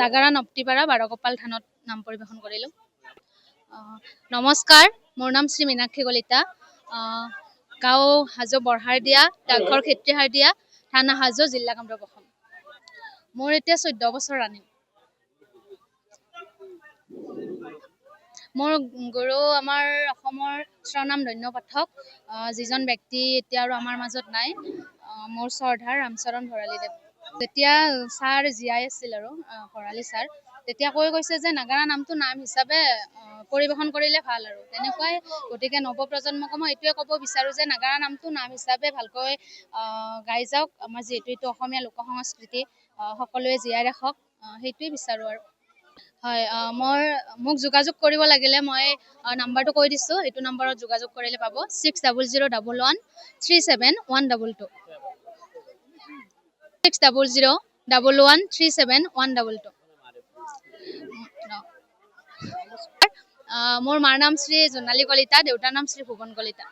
জাগাৰা নপ্তিপাৰা বাৰকপাল থানত নাম পৰিবেশন কৰিলোঁ। নমস্কাৰ, মোৰ নাম শ্ৰী মীনাক্ষী কলিতা। গাঁও হাজো বৰহাৰদিয়া, ডাকঘৰ খেত্ৰীহাৰদিয়া, থানা হাজো, জিলা কামৰূপ অসম। মোৰ এতিয়া 14 বছৰ ৰানিং। মোৰ গুৰু আমাৰ অসমৰ স্বনাম ধন্য পাঠক, যিজন ব্যক্তি এতিয়া আৰু আমাৰ মাজত নাই, মোৰ শ্ৰদ্ধাৰ ৰামচৰণ ভৰালীদেৱ। যেতিয়া ছাৰ জীয়াই আছিল আৰু ভৰালী ছাৰ, তেতিয়া কৈ গৈছে যে নাগাৰা নামটো নাম হিচাপে পৰিবেশন কৰিলে ভাল আৰু তেনেকুৱাই। গতিকে নৱপ্ৰজন্মকো মই এইটোৱে ক'ব বিচাৰোঁ যে নাগাৰা নামটো নাম হিচাপে ভালকৈ গাই যাওক। আমাৰ যিহেতু এইটো অসমীয়া লোক সংস্কৃতি, সকলোৱে জীয়াই ৰাখক, সেইটোৱে বিচাৰোঁ আৰু। হয়, মোক যোগাযোগ কৰিব লাগিলে মই নাম্বাৰটো কৈ দিছোঁ, এইটো নাম্বাৰত যোগাযোগ কৰিলে পাব, 6001137122 6001137122। মোৰ মাৰ নাম শ্ৰী জোনালী কলিতা, দেউতাৰ নাম শ্ৰী ভুৱন কলিতা।